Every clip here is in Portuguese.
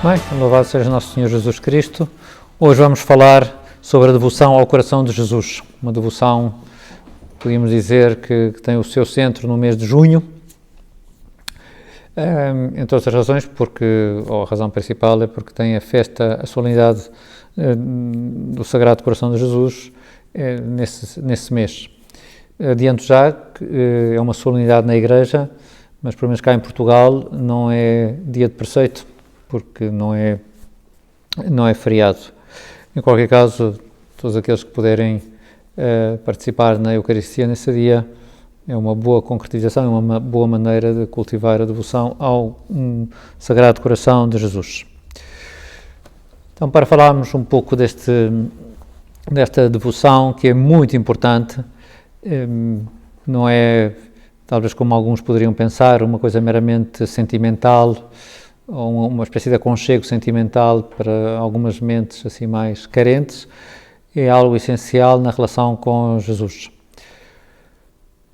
Bem, louvado seja Nosso Senhor Jesus Cristo. Hoje vamos falar sobre a devoção ao coração de Jesus. Uma devoção, podíamos dizer, que tem o seu centro no mês de junho. Entre outras razões, ou a razão principal é porque tem a festa, a solenidade do Sagrado Coração de Jesus nesse mês. Adianto já que é uma solenidade na Igreja, mas pelo menos cá em Portugal não é dia de preceito, porque não é feriado. Em qualquer caso, todos aqueles que puderem participar na Eucaristia nesse dia, é uma boa concretização, é uma boa maneira de cultivar a devoção ao Sagrado Coração de Jesus. Então, para falarmos um pouco desta devoção, que é muito importante, não é, talvez como alguns poderiam pensar, uma coisa meramente sentimental, ou uma espécie de aconchego sentimental para algumas mentes assim mais carentes, é algo essencial na relação com Jesus.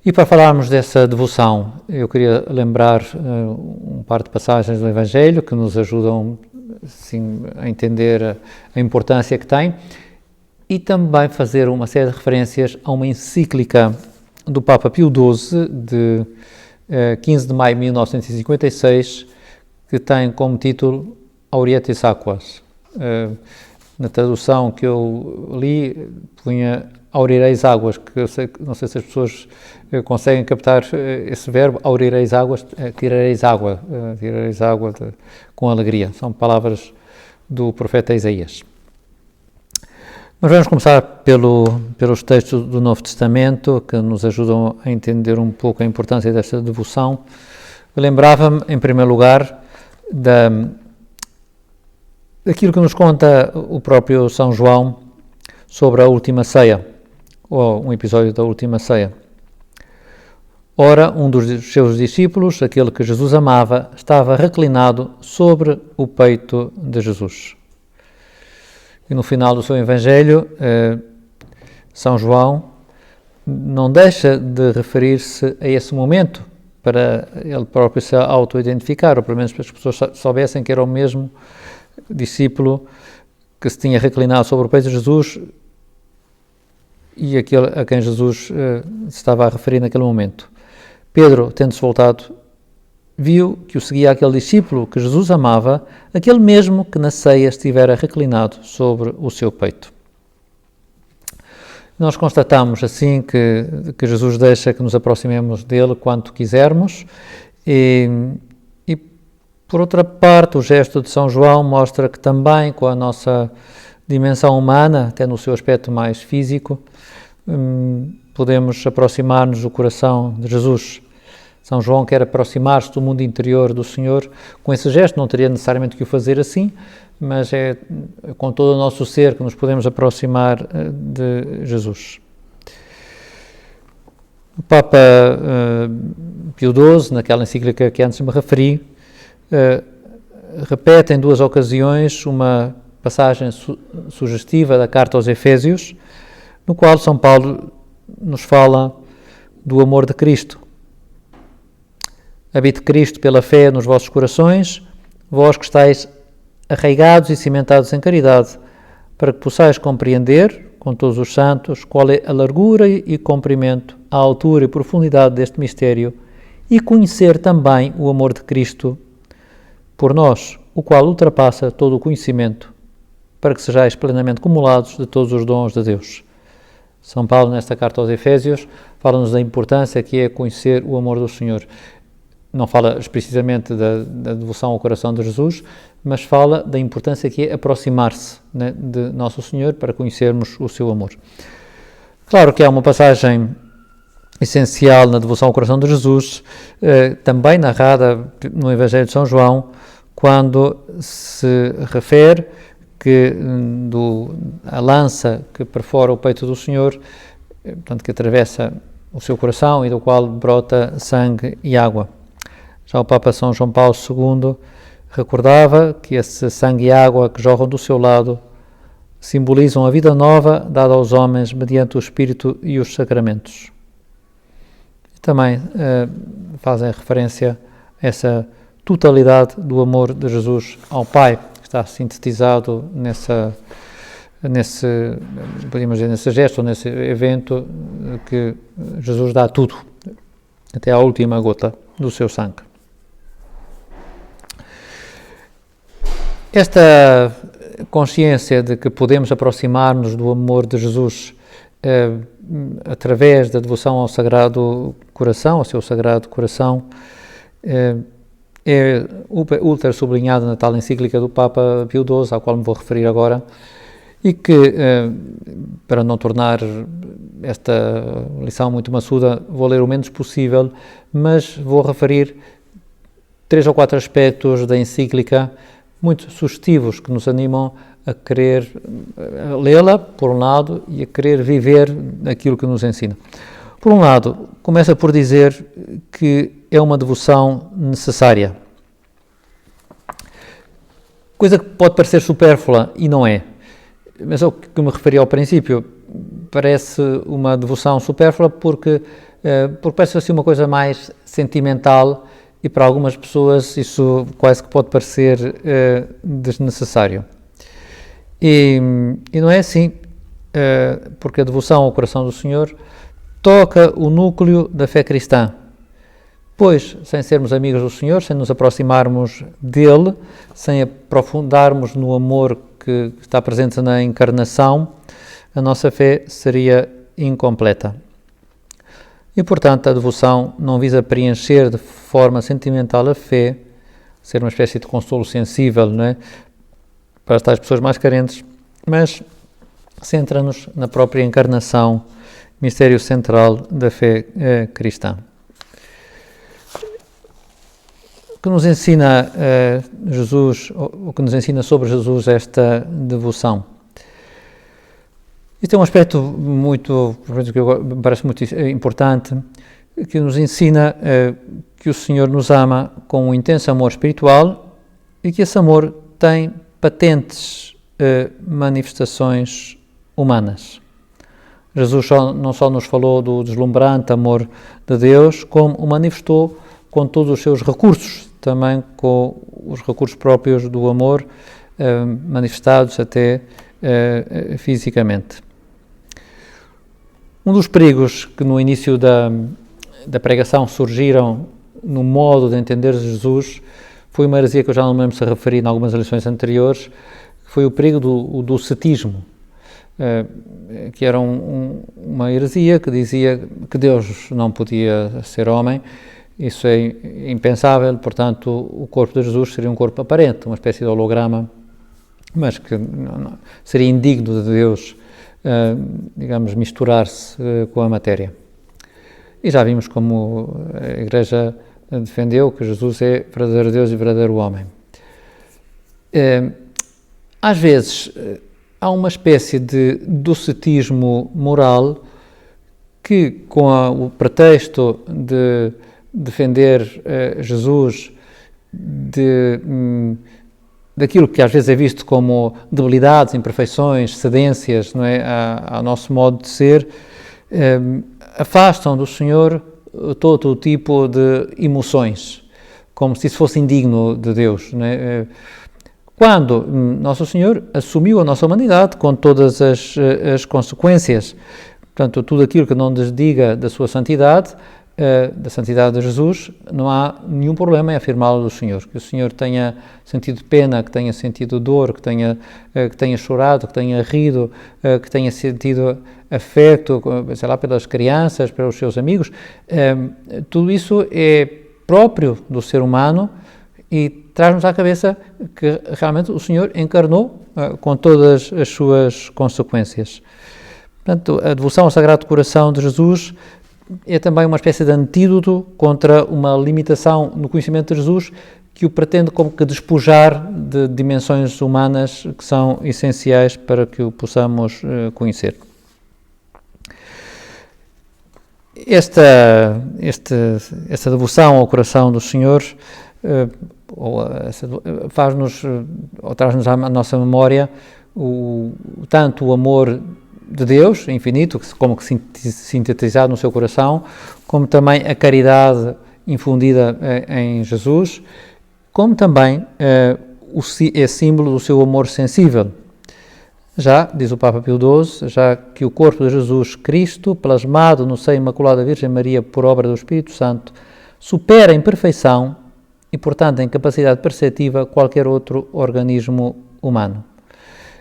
E para falarmos dessa devoção, eu queria lembrar um par de passagens do Evangelho que nos ajudam assim, a entender a importância que tem, e também fazer uma série de referências a uma encíclica do Papa Pio XII, de 15 de maio de 1956, que tem como título Aurietis Aquas. Na tradução que eu li, punha aurireis águas, que não sei se as pessoas conseguem captar esse verbo, aurireis águas, tirareis água com alegria. São palavras do profeta Isaías. Mas vamos começar pelos textos do Novo Testamento, que nos ajudam a entender um pouco a importância desta devoção. Eu lembrava-me, em primeiro lugar, daquilo que nos conta o próprio São João sobre a Última Ceia, ou um episódio da Última Ceia. Ora, um dos seus discípulos, aquele que Jesus amava, estava reclinado sobre o peito de Jesus. E no final do seu Evangelho, São João não deixa de referir-se a esse momento, para ele próprio se auto-identificar, ou pelo menos para as pessoas soubessem que era o mesmo discípulo que se tinha reclinado sobre o peito de Jesus e aquele a quem Jesus se estava a referir naquele momento. Pedro, tendo-se voltado, viu que o seguia aquele discípulo que Jesus amava, aquele mesmo que na ceia estivera reclinado sobre o seu peito. Nós constatamos assim que Jesus deixa que nos aproximemos dele quanto quisermos e por outra parte, o gesto de São João mostra que também com a nossa dimensão humana, até no seu aspecto mais físico, podemos aproximar-nos do coração de Jesus. São João quer aproximar-se do mundo interior do Senhor. Com esse gesto não teria necessariamente que o fazer assim, mas é com todo o nosso ser que nos podemos aproximar de Jesus. O Papa Pio XII, naquela encíclica que antes me referi, repete em duas ocasiões uma passagem sugestiva da carta aos Efésios, no qual São Paulo nos fala do amor de Cristo. Habite Cristo pela fé nos vossos corações, vós que estáis arraigados e cimentados em caridade, para que possais compreender, com todos os santos, qual é a largura e comprimento, a altura e profundidade deste mistério, e conhecer também o amor de Cristo por nós, o qual ultrapassa todo o conhecimento, para que sejais plenamente cumulados de todos os dons de Deus. São Paulo, nesta carta aos Efésios, fala-nos da importância que é conhecer o amor do Senhor. Não fala precisamente da devoção ao coração de Jesus, mas fala da importância que é aproximar-se, né, de Nosso Senhor para conhecermos o seu amor. Claro que há uma passagem essencial na devoção ao coração de Jesus, também narrada no Evangelho de São João, quando se refere que a lança que perfora o peito do Senhor, portanto que atravessa o seu coração e do qual brota sangue e água. Já o Papa São João Paulo II recordava que esse sangue e água que jorram do seu lado simbolizam a vida nova dada aos homens mediante o Espírito e os sacramentos. E também fazem referência a essa totalidade do amor de Jesus ao Pai, está sintetizado podemos dizer, nesse gesto, nesse evento, que Jesus dá tudo, até à última gota do seu sangue. Esta consciência de que podemos aproximar-nos do amor de Jesus através da devoção ao Sagrado Coração, ao seu Sagrado Coração, é ultra sublinhada na tal encíclica do Papa Pio XII, ao qual me vou referir agora, e que, para não tornar esta lição muito maçuda, vou ler o menos possível, mas vou referir 3 ou 4 aspectos da encíclica muito sugestivos que nos animam a querer lê-la, por um lado, e a querer viver aquilo que nos ensina. Por um lado, começa por dizer que é uma devoção necessária. Coisa que pode parecer supérflua e não é. Mas é o que me referi ao princípio. Parece uma devoção supérflua porque parece assim uma coisa mais sentimental e para algumas pessoas isso quase que pode parecer desnecessário. E não é assim, porque a devoção ao coração do Senhor toca o núcleo da fé cristã. Pois, sem sermos amigos do Senhor, sem nos aproximarmos dele, sem aprofundarmos no amor que está presente na encarnação, a nossa fé seria incompleta. E, portanto, a devoção não visa preencher de forma sentimental a fé, ser uma espécie de consolo sensível, não é? Para estas pessoas mais carentes, mas centra-nos na própria encarnação, mistério central da fé cristã. O que nos ensina Jesus, o que nos ensina sobre Jesus esta devoção? Este é um aspecto que me parece muito importante, que nos ensina que o Senhor nos ama com um intenso amor espiritual e que esse amor tem patentes manifestações humanas. Jesus não só nos falou do deslumbrante amor de Deus, como o manifestou com todos os seus recursos, também com os recursos próprios do amor, manifestados até fisicamente. Um dos perigos que no início da pregação surgiram no modo de entender Jesus foi uma heresia que eu já não me lembro se referi em algumas lições anteriores, que foi o perigo do cetismo, que era uma heresia que dizia que Deus não podia ser homem. Isso é impensável, portanto, o corpo de Jesus seria um corpo aparente, uma espécie de holograma, mas que não, seria indigno de Deus, digamos, misturar-se com a matéria. E já vimos como a Igreja defendeu que Jesus é verdadeiro Deus e verdadeiro homem. Às vezes, há uma espécie de docetismo moral que, com o pretexto de defender Jesus daquilo que às vezes é visto como debilidades, imperfeições, cedências, não é, ao nosso modo de ser, afastam do Senhor todo o tipo de emoções, como se isso fosse indigno de Deus, não é? Quando Nosso Senhor assumiu a nossa humanidade com todas as consequências, portanto, tudo aquilo que não desdiga da sua santidade, da santidade de Jesus, não há nenhum problema em afirmá-lo do Senhor. Que o Senhor tenha sentido pena, que tenha sentido dor, que tenha chorado, que tenha rido, que tenha sentido afeto, sei lá, pelas crianças, pelos seus amigos, tudo isso é próprio do ser humano e traz-nos à cabeça que realmente o Senhor encarnou com todas as suas consequências. Portanto, a devoção ao Sagrado Coração de Jesus é também uma espécie de antídoto contra uma limitação no conhecimento de Jesus que o pretende como que despojar de dimensões humanas que são essenciais para que o possamos conhecer. Esta devoção ao coração do Senhor faz-nos, ou traz-nos à nossa memória tanto o amor de Deus, infinito, como que sintetizado no seu coração, como também a caridade infundida em Jesus, como também é símbolo do seu amor sensível. Já, diz o Papa Pio XII, já que o corpo de Jesus Cristo, plasmado no seio imaculado da Virgem Maria por obra do Espírito Santo, supera em perfeição e, portanto, em capacidade perceptiva qualquer outro organismo humano.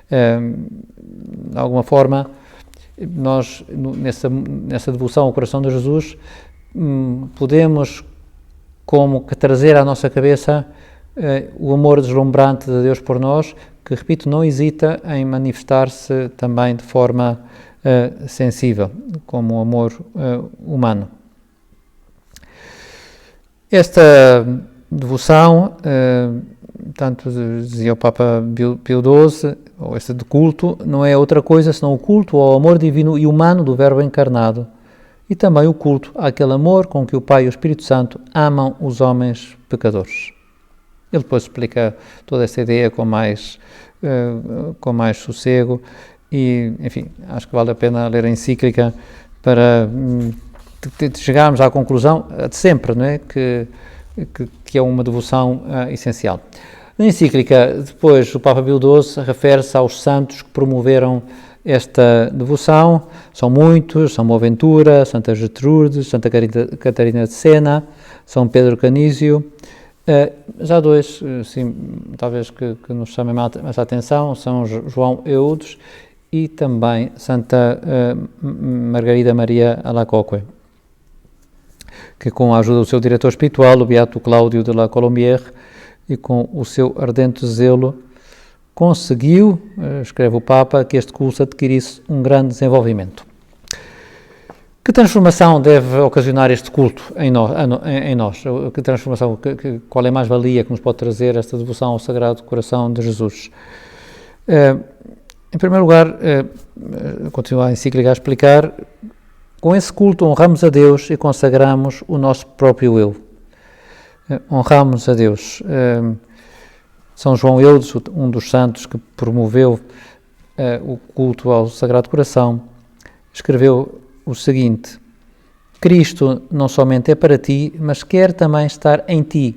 De alguma forma, nós, nessa devoção ao coração de Jesus, podemos como que trazer à nossa cabeça o amor deslumbrante de Deus por nós, que, repito, não hesita em manifestar-se também de forma sensível, como o amor humano. Esta devoção, tanto dizia o Papa Pio XII, ou esta de culto, não é outra coisa senão o culto ao amor divino e humano do Verbo encarnado, e também o culto àquele amor com que o Pai e o Espírito Santo amam os homens pecadores. Ele depois explica toda essa ideia com mais sossego e, enfim, acho que vale a pena ler a encíclica para chegarmos à conclusão de sempre, não é? Que é uma devoção essencial. Na encíclica, depois, o Papa Pio XII refere-se aos santos que promoveram esta devoção. São muitos: São Boaventura, Santa Gertrude, Santa Catarina de Sena, São Pedro Canísio. Já dois, sim, talvez que nos chamem mais a atenção, são João Eudes e também Santa Margarida Maria Alacoque, que, com a ajuda do seu diretor espiritual, o Beato Cláudio de la Colombière, e com o seu ardente zelo, conseguiu, escreve o Papa, que este culto adquirisse um grande desenvolvimento. Que transformação deve ocasionar este culto em nós? Que transformação, qual é a mais-valia que nos pode trazer esta devoção ao Sagrado Coração de Jesus? Em primeiro lugar, continua a encíclica a explicar, com esse culto honramos a Deus e consagramos o nosso próprio eu. Honramos a Deus. São João Eudes, um dos santos que promoveu o culto ao Sagrado Coração, escreveu o seguinte: Cristo não somente é para ti, mas quer também estar em ti,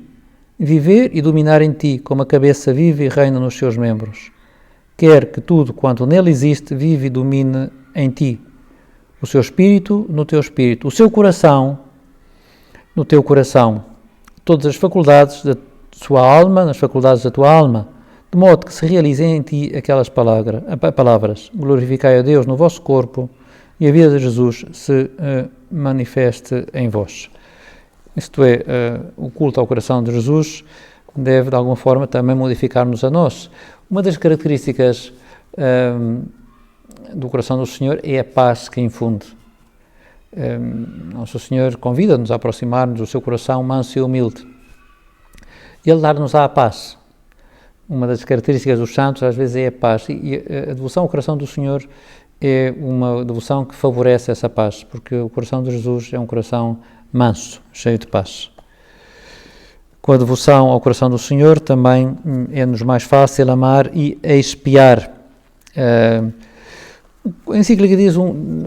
viver e dominar em ti, como a cabeça vive e reina nos seus membros. Quer que tudo quanto nele existe vive e domine em ti. O seu espírito no teu espírito, o seu coração no teu coração, todas as faculdades da sua alma nas faculdades da tua alma, de modo que se realizem em ti aquelas palavras: glorificai a Deus no vosso corpo e a vida de Jesus se manifeste em vós. Isto é, o culto ao coração de Jesus deve, de alguma forma, também modificar-nos a nós. Uma das características do coração do Senhor é a paz que infunde. Nosso Senhor convida-nos a aproximar-nos do seu coração manso e humilde. Ele dar-nos a paz. Uma das características dos santos, às vezes, é a paz. E a devoção ao coração do Senhor é uma devoção que favorece essa paz, porque o coração de Jesus é um coração manso, cheio de paz. Com a devoção ao coração do Senhor também é-nos mais fácil amar e expiar. A encíclica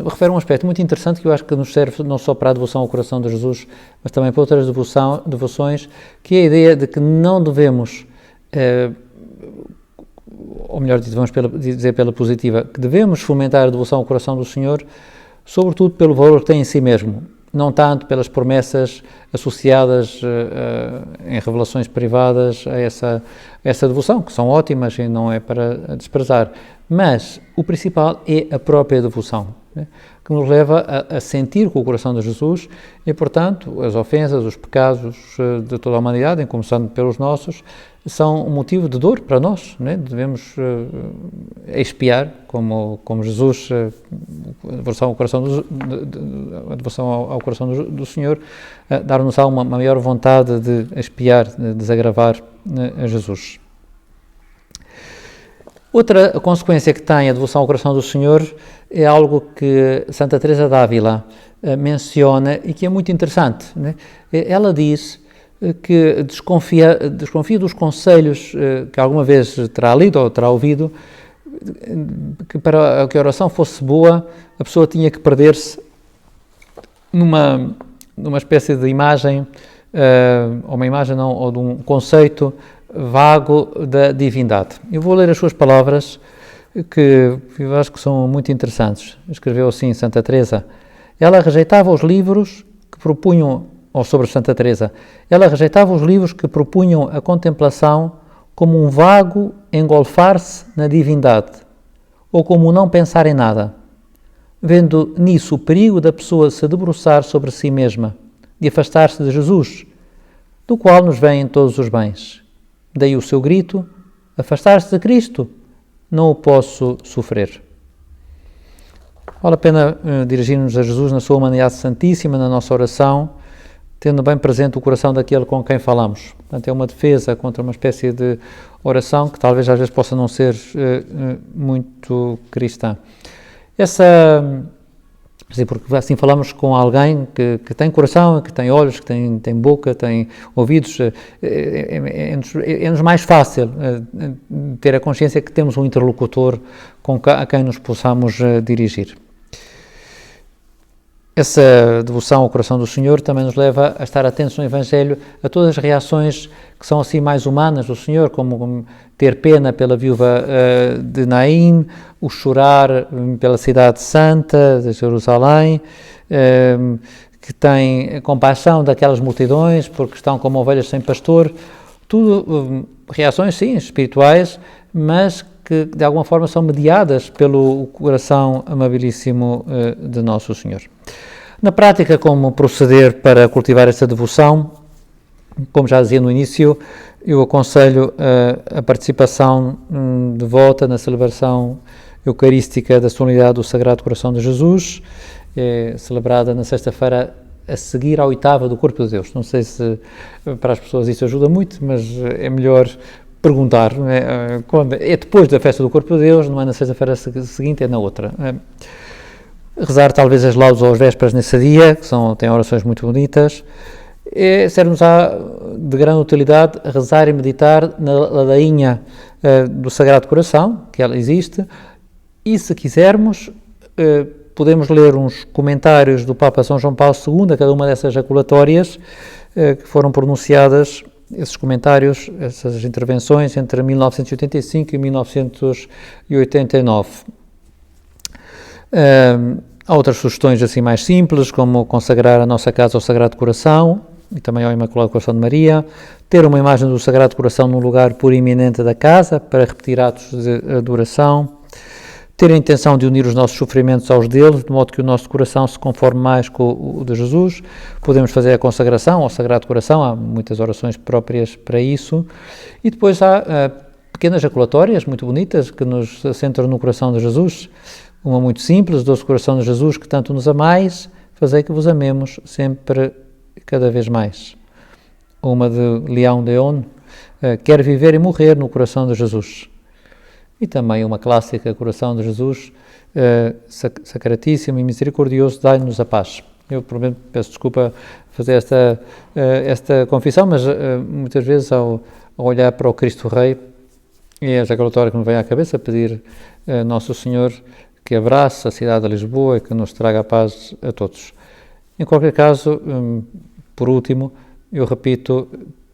refere um aspecto muito interessante que eu acho que nos serve não só para a devoção ao coração de Jesus, mas também para outras devoções, que é a ideia de que não devemos, ou melhor, devemos dizer pela positiva, que devemos fomentar a devoção ao coração do Senhor, sobretudo pelo valor que tem em si mesmo, não tanto pelas promessas associadas em revelações privadas a essa devoção, que são ótimas e não é para desprezar, mas o principal é a própria devoção, né, que nos leva a sentir com o coração de Jesus e, portanto, as ofensas, os pecados de toda a humanidade, começando pelos nossos, são um motivo de dor para nós, né? Devemos expiar, como Jesus, a devoção ao coração do Senhor, dar-nos uma maior vontade de expiar, de desagravar a Jesus. Outra consequência que tem a devoção ao coração do Senhor é algo que Santa Teresa d'Ávila menciona e que é muito interessante, né? Ela diz que desconfia dos conselhos que alguma vez terá lido ou terá ouvido, que para que a oração fosse boa, a pessoa tinha que perder-se numa espécie de imagem, ou uma imagem não, ou de um conceito vago da divindade. Eu vou ler as suas palavras, que eu acho que são muito interessantes. Escreveu assim Santa Teresa: ela rejeitava os livros que propunham, ou sobre Santa Teresa, ela rejeitava os livros que propunham a contemplação como um vago engolfar-se na divindade, ou como um não pensar em nada, vendo nisso o perigo da pessoa se debruçar sobre si mesma, de afastar-se de Jesus, do qual nos vêm todos os bens. Daí o seu grito: afastar-se de Cristo, não o posso sofrer. Vale a pena dirigir-nos a Jesus na sua humanidade santíssima, na nossa oração, tendo bem presente o coração daquele com quem falamos. Portanto, é uma defesa contra uma espécie de oração que talvez às vezes possa não ser muito cristã. Porque assim falamos com alguém que tem coração, que tem olhos, que tem boca, tem ouvidos, é-nos mais fácil ter a consciência que temos um interlocutor a quem nos possamos dirigir. Essa devoção ao coração do Senhor também nos leva a estar atentos no Evangelho a todas as reações que são assim mais humanas do Senhor, como ter pena pela viúva de Naim, o chorar pela cidade santa de Jerusalém, que tem compaixão daquelas multidões porque estão como ovelhas sem pastor. Tudo reações, sim, espirituais, mas que de alguma forma são mediadas pelo coração amabilíssimo de Nosso Senhor. Na prática, como proceder para cultivar esta devoção? Como já dizia no início, eu aconselho a participação devota na celebração eucarística da solenidade do Sagrado Coração de Jesus, celebrada na sexta-feira a seguir à oitava do Corpo de Deus. Não sei se para as pessoas isso ajuda muito, mas é melhor perguntar, não é? Quando é depois da festa do Corpo de Deus, não é na sexta-feira seguinte, é na outra. Rezar talvez as laudes ou as vésperas nesse dia, que têm orações muito bonitas. Serve-nos de grande utilidade rezar e meditar na ladainha do Sagrado Coração, que ela existe, e se quisermos, podemos ler uns comentários do Papa São João Paulo II a cada uma dessas jaculatórias que foram pronunciadas, esses comentários, essas intervenções entre 1985 e 1989. Há outras sugestões assim mais simples, como consagrar a nossa casa ao Sagrado Coração e também ao Imaculado Coração de Maria, ter uma imagem do Sagrado Coração num lugar proeminente da casa para repetir atos de adoração, ter a intenção de unir os nossos sofrimentos aos deles, de modo que o nosso coração se conforme mais com o de Jesus. Podemos fazer a consagração ao Sagrado Coração, há muitas orações próprias para isso, e depois há pequenas jaculatórias muito bonitas que nos centram no coração de Jesus. Uma muito simples: doce coração de Jesus, que tanto nos amais, fazei que vos amemos sempre e cada vez mais. Uma de Leão Deon: quero viver e morrer no coração de Jesus. E também uma clássica, Coração de Jesus, Sacratíssimo e Misericordioso, dai-nos a paz. Eu, provavelmente, peço desculpa fazer esta confissão, mas muitas vezes ao olhar para o Cristo Rei, é a jaculatória que me vem à cabeça, pedir a Nosso Senhor que abrace a cidade de Lisboa e que nos traga a paz a todos. Em qualquer caso, por último, eu repito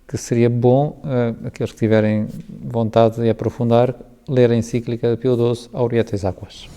que seria bom, aqueles que tiverem vontade de aprofundar, ler a encíclica de Pio XII, Aurientes Aquas.